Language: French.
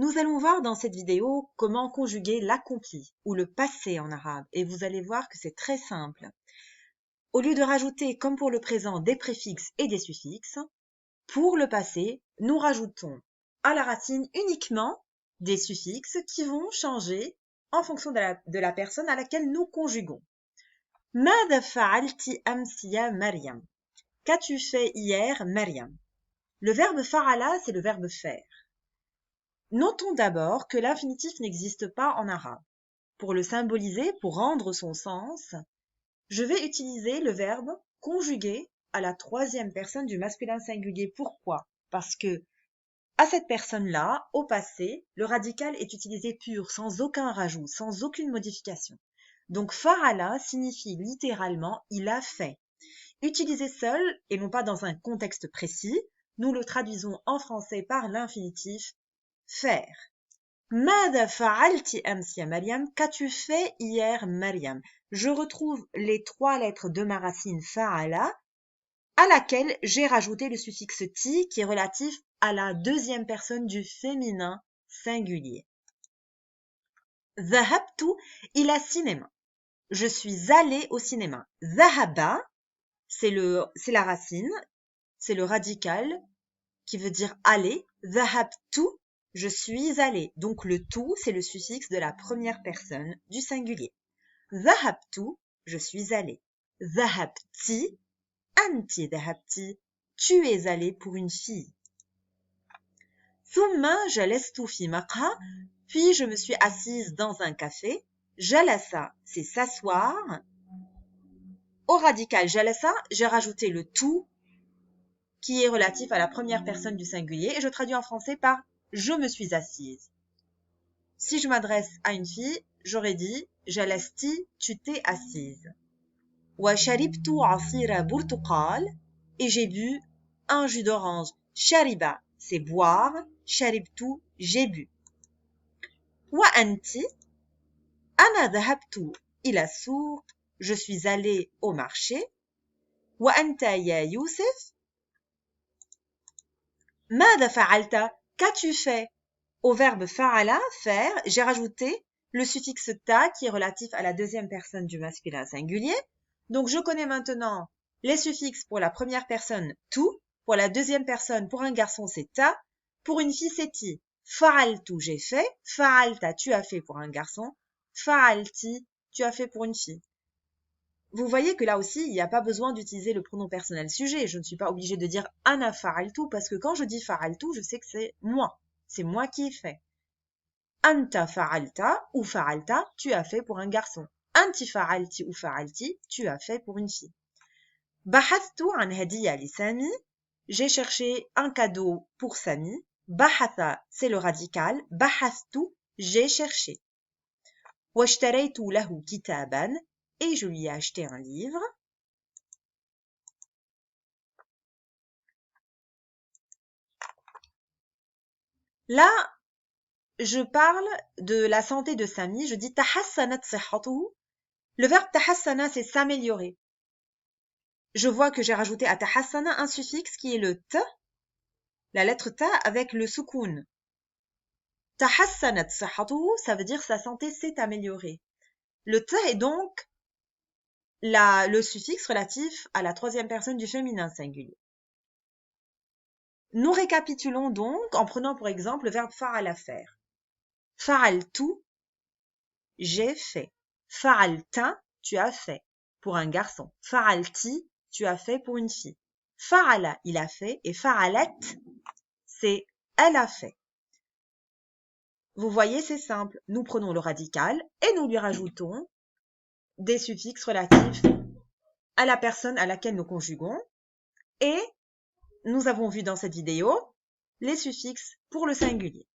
Nous allons voir dans cette vidéo comment conjuguer l'accompli ou le passé en arabe et vous allez voir que c'est très simple. Au lieu de rajouter comme pour le présent des préfixes et des suffixes, pour le passé, nous rajoutons à la racine uniquement des suffixes qui vont changer en fonction de la personne à laquelle nous conjuguons. ماذا فعلت أمس يا مريم? Qu'as-tu fait hier, Maryam? Le verbe fa'ala, c'est le verbe faire. Notons d'abord que l'infinitif n'existe pas en arabe. Pour le symboliser, pour rendre son sens, je vais utiliser le verbe conjugué à la troisième personne du masculin singulier. Pourquoi? Parce que à cette personne-là, au passé, le radical est utilisé pur, sans aucun rajout, sans aucune modification. Donc fa'ala signifie littéralement il a fait. Utilisé seul et non pas dans un contexte précis, nous le traduisons en français par l'infinitif faire. ماذا فعلت أمس يا مريم? Qu'as-tu fait hier, Maryam? Je retrouve les trois lettres de ma racine fa'ala à laquelle j'ai rajouté le suffixe ti qui est relatif à la deuxième personne du féminin singulier. ذهبت إلى السينما. Je suis allée au cinéma. ذهب, c'est la racine, c'est le radical qui veut dire aller. ذهبت, je suis allée. Donc le tout, c'est le suffixe de la première personne du singulier. ذهبت, je suis allée. ذهبتِ, أنتِ ذهبتِ, tu es allée pour une fille. ثم جلست في مقهى, puis je me suis assise dans un café. جلس, c'est s'asseoir. Au radical jalasa, j'ai rajouté le tout qui est relatif à la première personne du singulier et je traduis en français par je me suis assise. Si je m'adresse à une fille, j'aurais dit jalasti, tu t'es assise. Wa sharibtu asira burtuqal, et j'ai bu un jus d'orange. Shariba, c'est boire. Sharibtu, j'ai bu. Wa anti, ana dhahabtu ila souq, je suis allée au marché. Wa anta ya Youssef, ماذا فعلت? Qu'as-tu fait? Au verbe fa'ala, faire, j'ai rajouté le suffixe ta qui est relatif à la deuxième personne du masculin singulier. Donc, je connais maintenant les suffixes pour la première personne tu, pour la deuxième personne, pour un garçon, c'est ta, pour une fille, c'est ti. Fa'altu, j'ai fait. Fa'alta, tu as fait pour un garçon. Fa'alti, tu as fait pour une fille. Vous voyez que là aussi, il n'y a pas besoin d'utiliser le pronom personnel sujet. Je ne suis pas obligée de dire ana fa'altu parce que quand je dis fa'altu, je sais que c'est moi. C'est moi qui ai fait. Anta fa'alta ou fa'alta, tu as fait pour un garçon. Anti fa'alti ou fa'alti, tu as fait pour une fille. Bahathtu an hadiya li Sami, j'ai cherché un cadeau pour Sami. Bahatha, c'est le radical. Bahathtu, j'ai cherché. Washtaraytu lahu kitaban, et je lui ai acheté un livre. Là, je parle de la santé de Sami. Je dis tahassanat sihhatuhu. Le verbe tahassana, c'est s'améliorer. Je vois que j'ai rajouté à tahassana un suffixe qui est le t, la lettre ta avec le soukoun. Tahassanat sihhatuhu, ça veut dire sa santé s'est améliorée. Le t est donc le suffixe relatif à la troisième personne du féminin singulier. Nous récapitulons donc en prenant pour exemple le verbe fa'ala faire. Fa'altu, j'ai fait. Fa'alta, tu as fait pour un garçon. Fa'alti, tu as fait pour une fille. Fa'ala, il a fait, et fa'alat, c'est elle a fait. Vous voyez, c'est simple. Nous prenons le radical et nous lui rajoutons des suffixes relatifs à la personne à laquelle nous conjuguons. Et nous avons vu dans cette vidéo les suffixes pour le singulier.